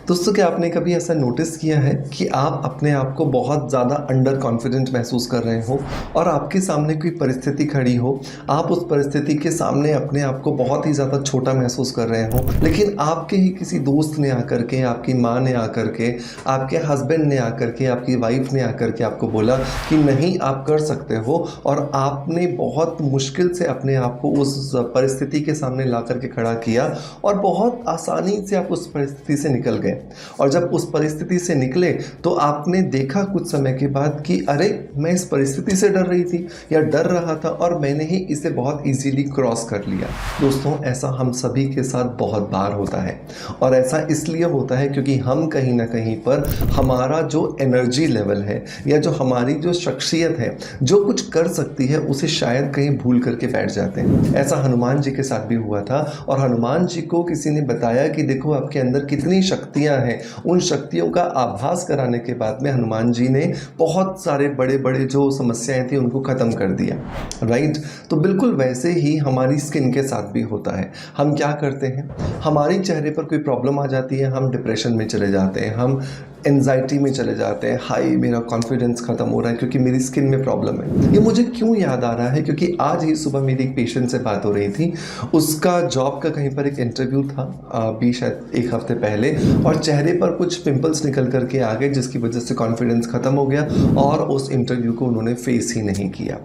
दोस्तों, क्या आपने कभी ऐसा नोटिस किया है कि आप अपने आप को बहुत ज़्यादा अंडर कॉन्फिडेंट महसूस कर रहे हो और आपके सामने कोई परिस्थिति खड़ी हो, आप उस परिस्थिति के सामने अपने आप को बहुत ही ज़्यादा छोटा महसूस कर रहे हो, लेकिन आपके ही किसी दोस्त ने आकर के, आपकी माँ ने आकर के, आपके हस्बैंड ने आकर के, आपकी वाइफ ने आकर के आपको बोला कि नहीं, आप कर सकते हो, और आपने बहुत मुश्किल से अपने आप को उस परिस्थिति के सामने ला करके खड़ा किया और बहुत आसानी से आप उस परिस्थिति से निकल गए। और जब उस परिस्थिति से निकले तो आपने देखा कुछ समय के बाद कि अरे, मैं इस परिस्थिति से डर रही थी या डर रहा था और मैंने ही इसे बहुत इजीली क्रॉस कर लिया। दोस्तों, ऐसा हम सभी के साथ बहुत बार होता है, और ऐसा इसलिए होता है क्योंकि हम कहीं ना कहीं पर हमारा जो एनर्जी लेवल है या जो हमारी जो शख्सियत है, जो कुछ कर सकती है, उसे शायद कहीं भूल करके बैठ जाते हैं। ऐसा हनुमान जी के साथ भी हुआ था, और हनुमान जी को किसी ने बताया कि देखो, आपके अंदर कितनी शक्तियां हैं। उन शक्तियों का आभास कराने के बाद में हनुमान जी ने बहुत सारे बड़े बड़े जो समस्याएं थी उनको ख़त्म कर दिया। राइट। तो बिल्कुल वैसे ही हमारी स्किन के साथ भी होता है। हम क्या करते हैं, हमारी चेहरे पर कोई प्रॉब्लम आ जाती है, हम डिप्रेशन में चले जाते हैं, हम एंजाइटी में चले जाते हैं, हाई मेरा कॉन्फिडेंस ख़त्म हो रहा है क्योंकि मेरी स्किन में प्रॉब्लम है। ये मुझे क्यों याद आ रहा है, क्योंकि आज ही सुबह मेरी एक पेशेंट से बात हो रही थी। उसका जॉब का कहीं पर एक इंटरव्यू था, अभी शायद एक हफ्ते पहले, और चेहरे पर कुछ पिंपल्स निकल करके आ गए जिसकी वजह से कॉन्फिडेंस ख़त्म हो गया और उस इंटरव्यू को उन्होंने फेस ही नहीं किया।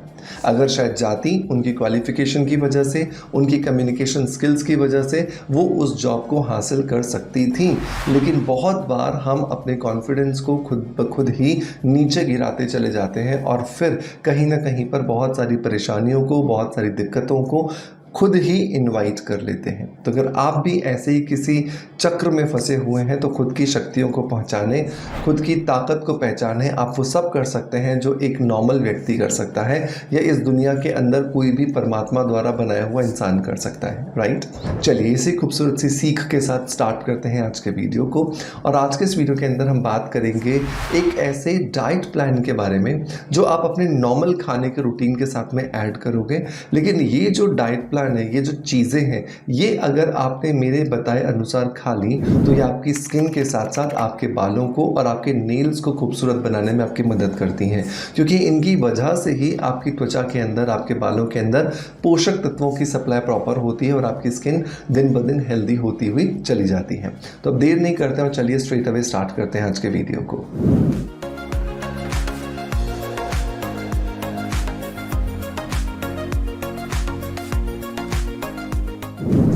अगर शायद जाती, उनकी क्वालिफ़िकेशन की वजह से, उनकी कम्युनिकेशन स्किल्स की वजह से वो उस जॉब को हासिल कर सकती थी। लेकिन बहुत बार हम अपने कॉन्फिडेंस को खुद ब खुद ही नीचे गिराते चले जाते हैं और फिर कहीं ना कहीं पर बहुत सारी परेशानियों को, बहुत सारी दिक्कतों को खुद ही इनवाइट कर लेते हैं। तो अगर आप भी ऐसे ही किसी चक्र में फंसे हुए हैं तो खुद की शक्तियों को पहचानें, खुद की ताकत को पहचानें। आप वो सब कर सकते हैं जो एक नॉर्मल व्यक्ति कर सकता है, या इस दुनिया के अंदर कोई भी परमात्मा द्वारा बनाया हुआ इंसान कर सकता है। राइट। चलिए, इसी खूबसूरत सी सीख के साथ स्टार्ट करते हैं आज के वीडियो को। और आज के इस वीडियो के अंदर हम बात करेंगे एक ऐसे डाइट प्लान के बारे में जो आप अपने नॉर्मल खाने के रूटीन के साथ में ऐड करोगे। लेकिन ये जो डाइट है, ये जो चीज़ें हैं, ये अगर आपने मेरे बताए अनुसार खा ली तो ये आपकी स्किन के साथ साथ आपके बालों को और आपके नेल्स को खूबसूरत बनाने में आपकी मदद करती हैं, क्योंकि इनकी वजह से ही आपकी त्वचा के अंदर, आपके बालों के अंदर पोषक तत्वों की सप्लाई प्रॉपर होती है और आपकी स्किन दिन ब दिन हेल्दी होती हुई चली जाती है। तो अब देर नहीं करते और चलिए स्ट्रेट अवे स्टार्ट करते हैं आज के वीडियो को।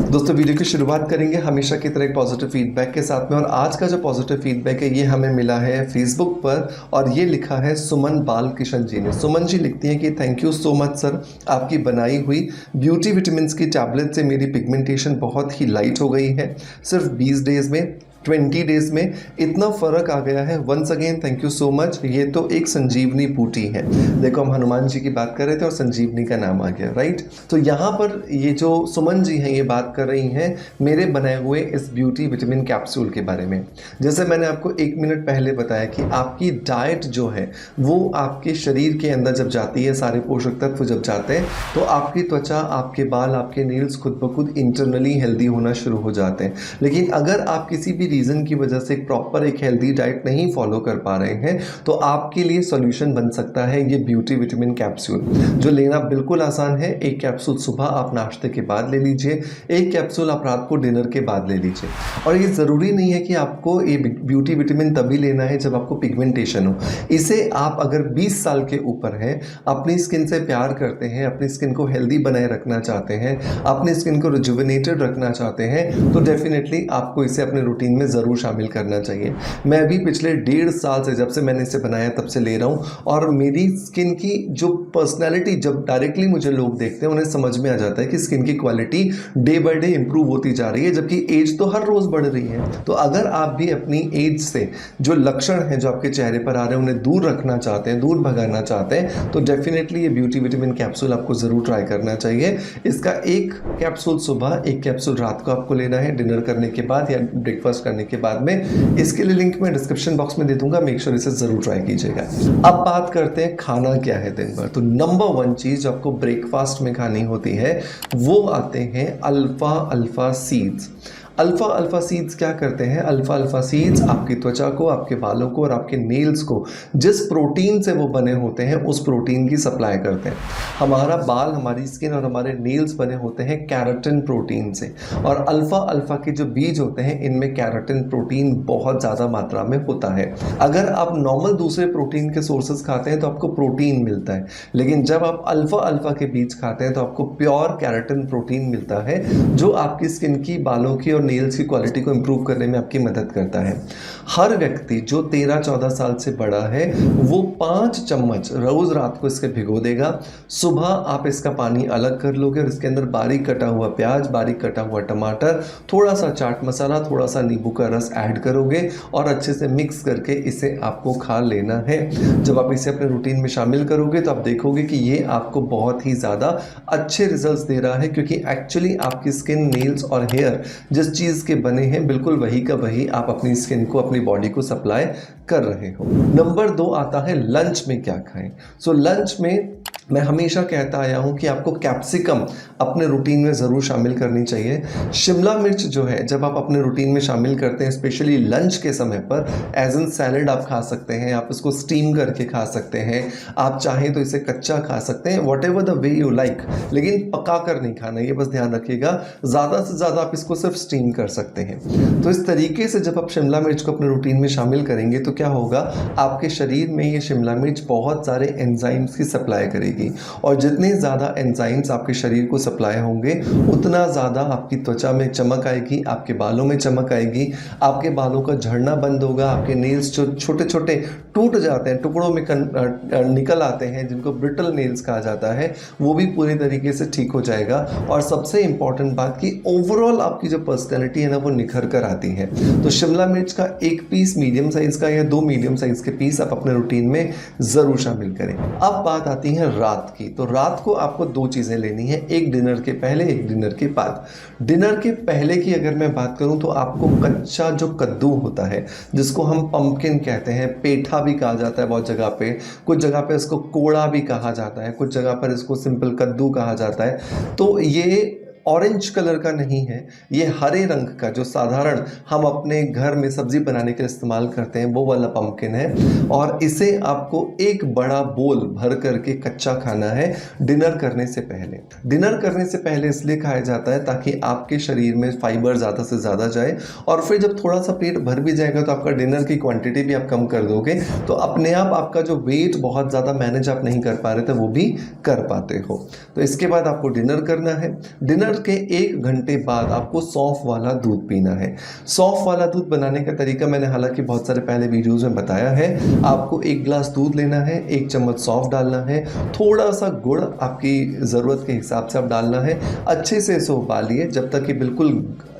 दोस्तों, वीडियो की शुरुआत करेंगे हमेशा की तरह एक पॉजिटिव फीडबैक के साथ में, और आज का जो पॉजिटिव फीडबैक है ये हमें मिला है फेसबुक पर, और ये लिखा है सुमन बालकिशन जी ने। सुमन जी लिखती हैं कि thank you so much sir, आपकी बनाई हुई ब्यूटी विटामिन की टैबलेट से मेरी पिगमेंटेशन बहुत ही लाइट हो गई है। सिर्फ 20 डेज में, 20 डेज में इतना फ़र्क आ गया है। Once again thank you so much. ये तो एक संजीवनी बूटी है। देखो, हम हनुमान जी की बात कर रहे थे और संजीवनी का नाम आ गया। राइट। तो यहाँ पर ये जो सुमन जी हैं ये बात कर रही हैं मेरे बनाए हुए इस ब्यूटी विटामिन कैप्सूल के बारे में। जैसे मैंने आपको 1 मिनट पहले बताया कि आपकी डाइट जो है वो आपके शरीर के अंदर जब जाती है, सारे पोषक तत्व जब जाते हैं तो आपकी त्वचा, आपके बाल, आपके नेल्स खुद ब खुद इंटरनली हेल्दी होना शुरू हो जाते हैं। लेकिन अगर आप किसी भी रीज़न की वजह से एक हेल्दी डाइट नहीं फॉलो कर पा रहे हैं तो आपके लिए सॉल्यूशन बन सकता है ये ब्यूटी विटामिन कैप्सूल, जो लेना बिल्कुल आसान है। एक कैप्सूल सुबह आप नाश्ते के बाद ले लीजिए, एक कैप्सूल आप रात को डिनर के बाद ले लीजिए। और ये ज़रूरी नहीं है कि आपको ये ब्यूटी विटामिन तभी लेना है जब आपको पिगमेंटेशन हो। इसे आप अगर 20 साल के ऊपर हैं, अपनी स्किन से प्यार करते हैं, अपनी स्किन को हेल्दी बनाए रखना चाहते हैं, अपनी स्किन को रिजुविनेटेड रखना चाहते हैं, तो डेफिनेटली आपको इसे अपने रूटीन में ज़रूर शामिल करना चाहिए। मैं अभी पिछले 1.5 साल से, जब से मैंने इसे बनाया तब से ले रहा हूँ, और मेरी स्किन की जो पर्सनैलिटी, जब डायरेक्टली मुझे लोग देखते हैं उन्हें समझ में आ जाता है कि स्किन की quality day by day improve होती जा रही है, जबकि एज तो हर रोज़ बढ़ रही है। तो अगर आप भी अपनी एज से जो लक्षण हैं जो आपके चेहरे पर आ रहे हैं उन्हें दूर रखना चाहते हैं, दूर भगाना चाहते हैं, तो डेफिनेटली ये ब्यूटी विटामिन कैप्सूल आपको ज़रूर ट्राई करना चाहिए। इसका एक कैप्सूल सुबह, एक कैप्सूल रात को आपको लेना है डिनर करने के बाद या ब्रेकफास्ट करने के बाद में। इसके लिए लिंक मैं डिस्क्रिप्शन बॉक्स में दे दूंगा, मेक श्योर इसे जरूर ट्राई कीजिएगा। अब बात करते हैं खाना क्या है दिन भर। तो नंबर 1 चीज जो आपको ब्रेकफास्ट में खानी होती है वो आते हैं alpha seeds. Alpha alpha seeds क्या करते हैं? अल्फ़ा अल्फ़ा सीड्स आपकी त्वचा को, आपके बालों को और आपके नेल्स को जिस प्रोटीन से वो बने होते हैं उस प्रोटीन की सप्लाई करते हैं। हमारा बाल, हमारी स्किन और हमारे नेल्स बने होते हैं केराटिन प्रोटीन से, और अल्फ़ा अल्फ़ा के जो बीज होते हैं इनमें केराटिन प्रोटीन बहुत ज़्यादा मात्रा में होता है। अगर आप नॉर्मल दूसरे प्रोटीन के सोर्सेज खाते हैं तो आपको प्रोटीन मिलता है, लेकिन जब आप अल्फ़ा अल्फ़ा के बीज खाते हैं तो आपको प्योर केराटिन प्रोटीन मिलता है, जो आपकी स्किन की, बालों की और नेल्स की क्वालिटी को इम्प्रूव करने में आपकी मदद करता है। हर व्यक्ति जो 13-14 साल से बड़ा है वो 5 चम्मच रोज़ रात को इसके भिगो देगा। सुबह आप इसका पानी अलग कर लोगे और इसके अंदर बारीक कटा हुआ प्याज, बारीक कटा हुआ टमाटर, थोड़ा सा चाट मसाला, थोड़ा सा नींबू का रस ऐड करोगे और अच्छे से मिक्स करके इसे आपको खा लेना है। जब आप इसे अपने रूटीन में शामिल करोगे तो आप देखोगे कि ये आपको बहुत ही ज़्यादा अच्छे रिजल्ट्स दे रहा है, क्योंकि एक्चुअली आपकी स्किन, नेल्स और हेयर जिस चीज़ के बने हैं बिल्कुल वही का वही आप अपनी स्किन को, अपनी बॉडी को सप्लाई कर रहे हो। नंबर 2 आता है लंच में क्या खाएं। लंच में मैं हमेशा कहता आया हूँ कि आपको कैप्सिकम अपने रूटीन में ज़रूर शामिल करनी चाहिए। शिमला मिर्च जो है जब आप अपने रूटीन में शामिल करते हैं, स्पेशली लंच के समय पर, एज एन सैलड आप खा सकते हैं, आप इसको स्टीम करके खा सकते हैं, आप चाहें तो इसे कच्चा खा सकते हैं, what ever the way you like, लेकिन पका कर नहीं खाना, ये बस ध्यान रखिएगा। ज़्यादा से ज़्यादा आप इसको सिर्फ स्टीम कर सकते हैं। तो इस तरीके से जब आप शिमला मिर्च को अपने रूटीन में शामिल करेंगे तो क्या होगा, आपके शरीर में ये शिमला मिर्च बहुत सारे एंजाइम्स की सप्लाई करेगी, और जितने ज़्यादा एंजाइम्स आपके शरीर को सप्लाई होंगे उतना ज़्यादा आपकी त्वचा में चमक आएगी, आपके बालों में चमक आएगी, आपके बालों का झड़ना बंद होगा, आपके नेल्स जो छोटे छोटे टूट जाते हैं, टुकड़ों में निकल आते हैं, जिनको ब्रिटल नेल्स कहा जाता है, वो भी पूरी तरीके से ठीक हो जाएगा। और सबसे इंपॉर्टेंट बात कि ओवरऑल आपकी जो पर्सनैलिटी है ना वो निखर कर आती है। तो शिमला मिर्च का एक पीस मीडियम साइज़ का या 2 मीडियम साइज़ के पीस आप अपने रूटीन में ज़रूर शामिल करें। अब बात आती है रात की। तो रात को आपको 2 चीज़ें लेनी है, एक डिनर के पहले, एक डिनर के बाद। डिनर के पहले की अगर मैं बात करूं तो आपको कच्चा जो कद्दू होता है, जिसको हम पंपकिन कहते हैं, पेठा भी कहा जाता है बहुत जगह पे, कुछ जगह पे इसको कोड़ा भी कहा जाता है, कुछ जगह पर इसको सिंपल कद्दू कहा जाता है। तो ये ऑरेंज कलर का नहीं है, ये हरे रंग का, जो साधारण हम अपने घर में सब्जी बनाने के लिए इस्तेमाल करते हैं, वो वाला पंपकिन है। और इसे आपको एक बड़ा बोल भर करके कच्चा खाना है डिनर करने से पहले। डिनर करने से पहले इसलिए खाया जाता है ताकि आपके शरीर में फाइबर ज़्यादा से ज़्यादा जाए, और फिर जब थोड़ा सा पेट भर भी जाएगा तो आपका डिनर की क्वांटिटी भी आप कम कर दोगे, तो अपने आप आपका जो वेट बहुत ज़्यादा मैनेज आप नहीं कर पा रहे थे वो भी कर पाते हो। तो इसके बाद आपको डिनर करना है। डिनर के 1 घंटे बाद आपको सौंफ वाला दूध पीना है। सौंफ वाला दूध बनाने का तरीका मैंने हालांकि बहुत सारे पहले वीडियोस में बताया है। आपको 1 गिलास दूध लेना है, 1 चम्मच सौंफ डालना है, थोड़ा सा गुड़ आपकी ज़रूरत के हिसाब से आप डालना है। अच्छे से इसे उबालिए जब तक कि बिल्कुल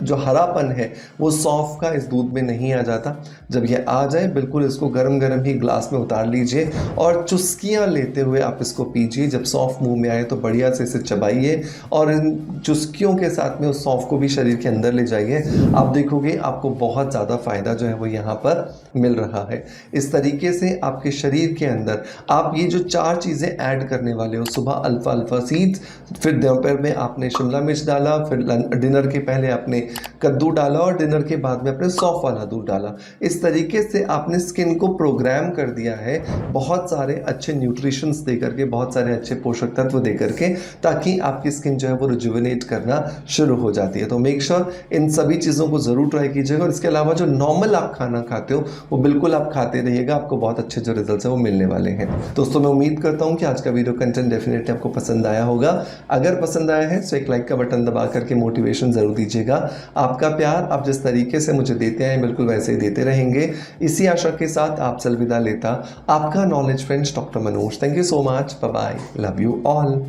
जो हरापन है वो सौंफ का इस दूध में नहीं आ जाता। जब ये आ जाए बिल्कुल इसको गरम गरम ही ग्लास में उतार लीजिए और चुस्कियाँ लेते हुए आप इसको पीजिए। जब सौंफ मुंह में आए तो बढ़िया से इसे चबाइए और इन चुस्कियों के साथ में उस सौंफ को भी शरीर के अंदर ले जाइए। आप देखोगे आपको बहुत ज़्यादा फ़ायदा जो है वो यहाँ पर मिल रहा है। इस तरीके से आपके शरीर के अंदर आप ये जो 4 चीज़ें ऐड करने वाले हो, सुबह अल्फ़ा अल्फ़ा सीड्स, फिर दोपहर में आपने शिमला मिर्च डाला, फिर डिनर के पहले आपने कद्दू डाला और डिनर के बाद में आपने सौंफ वाला दूध डाला। इस तरीके से आपने स्किन को प्रोग्राम कर दिया है बहुत सारे अच्छे न्यूट्रिशंस दे करके, बहुत सारे अच्छे पोषक तत्व दे करके, ताकि आपकी स्किन जो है वो रिजुविनेट करना शुरू हो जाती है। तो मेक श्योर इन सभी चीज़ों को ज़रूर ट्राई कीजिएगा और इसके अलावा जो नॉर्मल आप खाना खाते हो वो बिल्कुल आप खाते रहिएगा, आपको बहुत अच्छे जो रिजल्ट्स हैं वो मिलने वाले हैं। दोस्तों मैं उम्मीद करता हूँ कि आज का वीडियो कंटेंट डेफिनेटली आपको पसंद आया होगा। अगर पसंद आया है तो एक लाइक का बटन दबा करके मोटिवेशन ज़रूर दीजिएगा। आपका प्यार आप जिस तरीके से मुझे देते हैं बिल्कुल वैसे ही देते रहेंगे। इसी आशा के साथ आपसे अलविदा लेता आपका knowledge friends doctor Manoj. Thank you so much, bye bye, love you all.